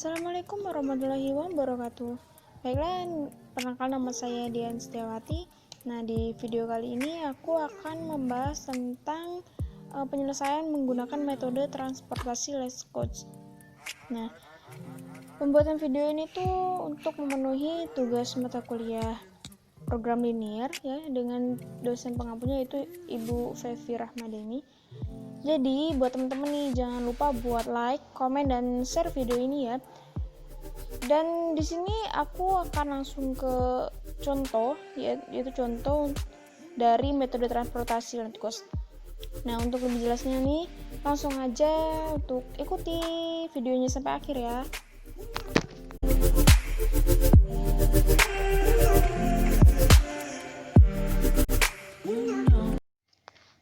Assalamualaikum warahmatullahi wabarakatuh. Baiklah, perkenalkan nama saya Dian Setiawati. Nah, di video kali ini aku akan membahas tentang penyelesaian menggunakan metode transportasi Let's Coach. Nah, pembuatan video ini tuh untuk memenuhi tugas mata kuliah program linear ya dengan dosen pengampunya yaitu Ibu Fevi Rahmadeni. Jadi buat teman-teman nih jangan lupa buat like, komen, dan share video ini ya. Dan di sini aku akan langsung ke contoh yaitu contoh dari metode transportasi Let's Coach. Nah, untuk lebih jelasnya nih langsung aja untuk ikuti videonya sampai akhir ya.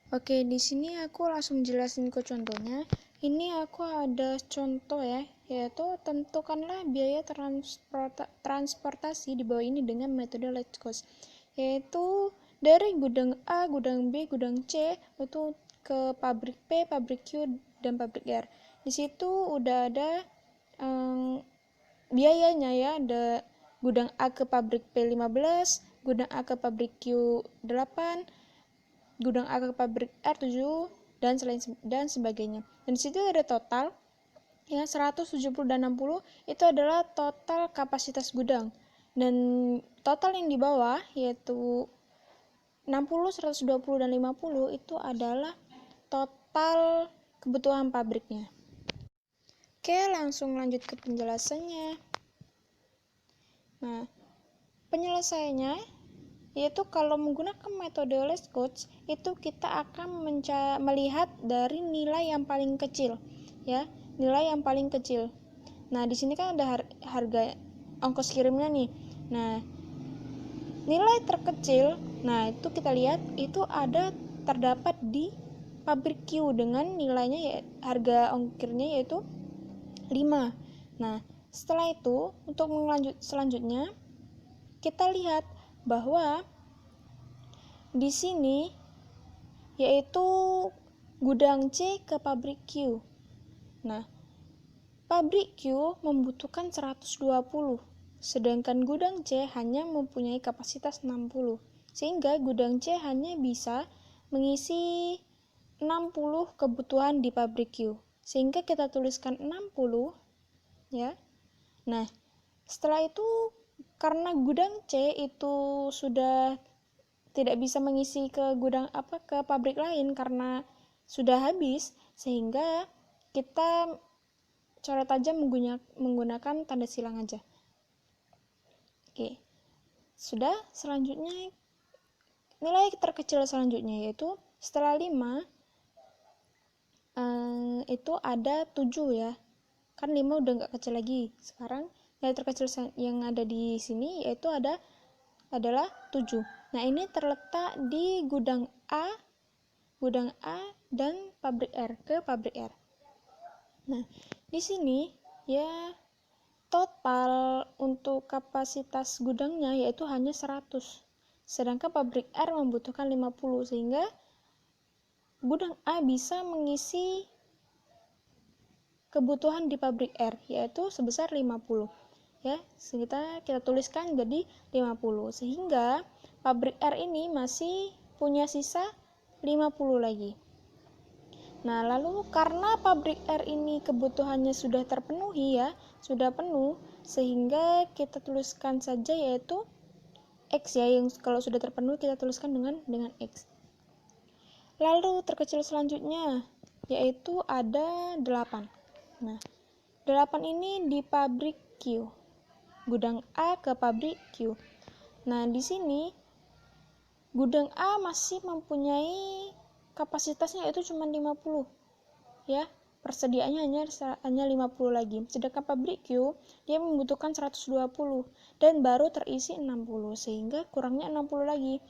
Oke, di sini aku langsung jelasin ke contohnya. Ini aku ada contoh ya, yaitu tentukanlah biaya transportasi di bawah ini dengan metode Let's Coach. Yaitu dari gudang A, gudang B, gudang C, itu ke pabrik P, pabrik Q, dan pabrik R. Di situ udah ada biayanya ya, ada gudang A ke pabrik P15, gudang A ke pabrik Q8, gudang A ke pabrik R7 dan sebagainya. Dan di situ ada total ya 170 dan 60 itu adalah total kapasitas gudang. Dan total yang di bawah yaitu 60, 120 dan 50 itu adalah total kebutuhan pabriknya. Oke, langsung lanjut ke penjelasannya. Nah, penyelesaiannya yaitu kalau menggunakan metode Let's Coach itu kita akan melihat dari nilai yang paling kecil ya, nilai yang paling kecil. Nah, di sini kan ada harga ongkos kirimnya nih. Nah, nilai terkecil, nah itu kita lihat itu ada terdapat di pabrik Q dengan nilainya ya, harga ongkirnya yaitu 5. Nah, setelah itu untuk selanjutnya kita lihat bahwa di sini yaitu gudang C ke pabrik Q. Nah, pabrik Q membutuhkan 120, sedangkan gudang C hanya mempunyai kapasitas 60. Sehingga gudang C hanya bisa mengisi 60 kebutuhan di pabrik Q. Sehingga kita tuliskan 60 ya. Nah, setelah itu karena gudang C itu sudah tidak bisa mengisi ke ke pabrik lain karena sudah habis, sehingga kita coret aja menggunakan tanda silang aja. Oke. Sudah, selanjutnya nilai terkecil selanjutnya yaitu setelah 5 itu ada 7 ya. Kan 5 udah nggak kecil lagi. Sekarang nilai terkecil yang ada di sini yaitu adalah 7. Nah, ini terletak di gudang A dan pabrik R ke pabrik R. Nah, di sini ya total untuk kapasitas gudangnya yaitu hanya 100. Sedangkan pabrik R membutuhkan 50 sehingga gudang A bisa mengisi kebutuhan di pabrik R yaitu sebesar 50. Ya, kita tuliskan jadi 50 sehingga pabrik R ini masih punya sisa 50 lagi. Nah, lalu karena pabrik R ini kebutuhannya sudah terpenuhi ya, sudah penuh, sehingga kita tuliskan saja yaitu X ya, yang kalau sudah terpenuhi kita tuliskan dengan X. Lalu terkecil selanjutnya yaitu ada 8. Nah, 8 ini di pabrik Q. Gudang A ke pabrik Q. Nah, di sini gudang A masih mempunyai kapasitasnya itu cuma 50. Ya, persediaannya hanya 50 lagi. Sedangkan pabrik Q dia membutuhkan 120 dan baru terisi 60 sehingga kurangnya 60 lagi.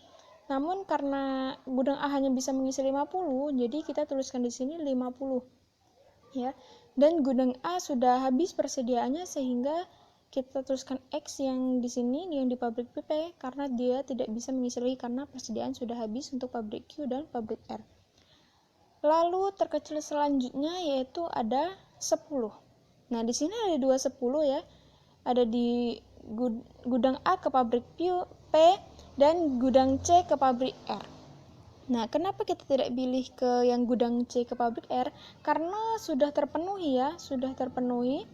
Namun karena gudang A hanya bisa mengisi 50, jadi kita tuliskan di sini 50. Ya. Dan gudang A sudah habis persediaannya sehingga kita tuliskan X yang di sini, yang di pabrik PP, karena dia tidak bisa mengisi lagi karena persediaan sudah habis untuk pabrik Q dan pabrik R. Lalu terkecil selanjutnya yaitu ada 10. Nah, di sini ada 210 ya. Ada di gudang A ke pabrik P dan gudang C ke pabrik R. Nah, kenapa kita tidak pilih ke yang gudang C ke pabrik R? Karena sudah terpenuhi ya, sudah terpenuhi.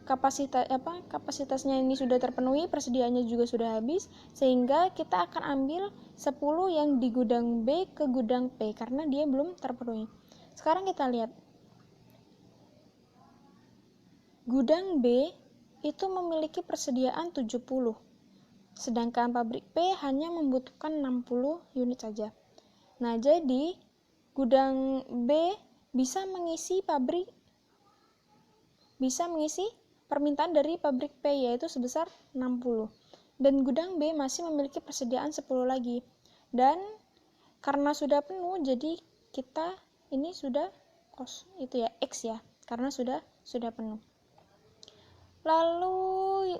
Kapasitasnya ini sudah terpenuhi, persediaannya juga sudah habis, sehingga kita akan ambil 10 yang di gudang B ke gudang P karena dia belum terpenuhi. Sekarang kita lihat. Gudang B itu memiliki persediaan 70, sedangkan pabrik P hanya membutuhkan 60 unit saja. Nah, jadi gudang B bisa mengisi permintaan dari pabrik P, yaitu sebesar 60. Dan gudang B masih memiliki persediaan 10 lagi. Dan karena sudah penuh, jadi kita ini sudah itu ya, X ya, karena sudah penuh. Lalu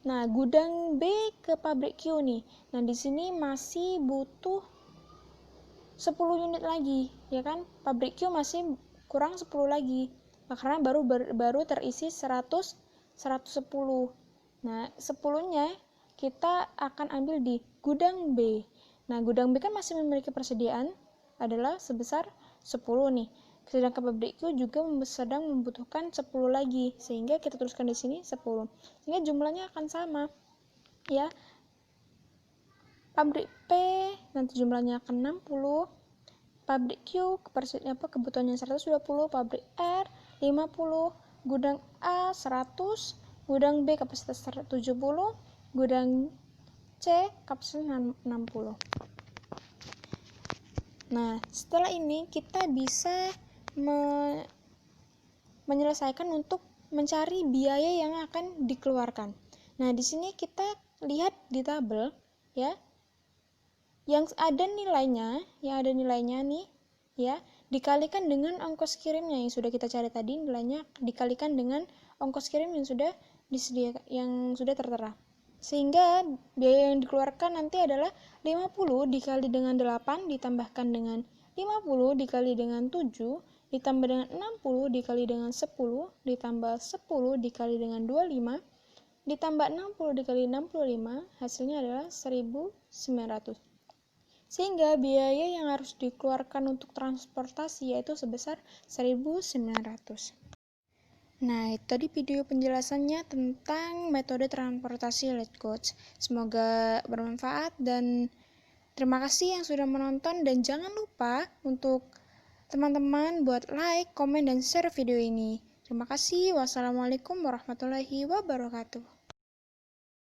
nah, gudang B ke pabrik Q nih. Nah, di sini masih butuh 10 unit lagi, ya kan? Pabrik Q masih kurang 10 lagi. Nah, karena baru terisi 110. Nah, 10-nya kita akan ambil di gudang B. Nah, gudang B kan masih memiliki persediaan adalah sebesar 10 nih. Sedangkan pabrik Q juga sedang membutuhkan 10 lagi, sehingga kita tuliskan di sini 10. Sehingga jumlahnya akan sama. Ya. Pabrik P nanti jumlahnya akan 60. Pabrik Q kebutuhannya 120, pabrik R 50, gudang A 100, gudang B kapasitas 70, gudang C kapasitas 60. Nah, setelah ini kita bisa menyelesaikan untuk mencari biaya yang akan dikeluarkan. Nah, di sini kita lihat di tabel ya. Yang ada nilainya nih ya, dikalikan dengan ongkos kirimnya yang sudah kita cari tadi, nilainya dikalikan dengan ongkos kirim yang sudah disediakan, yang sudah tertera. Sehingga biaya yang dikeluarkan nanti adalah 50 dikali dengan 8 ditambahkan dengan 50 dikali dengan 7 ditambah dengan 60 dikali dengan 10 ditambah 10 dikali dengan 25 ditambah 60 dikali 65, hasilnya adalah 1900. Sehingga biaya yang harus dikeluarkan untuk transportasi yaitu sebesar 1900. Nah, itu tadi video penjelasannya tentang metode transportasi Let's Coach. Semoga bermanfaat dan terima kasih yang sudah menonton, dan jangan lupa untuk teman-teman buat like, komen, dan share video ini. Terima kasih. Wassalamualaikum warahmatullahi wabarakatuh.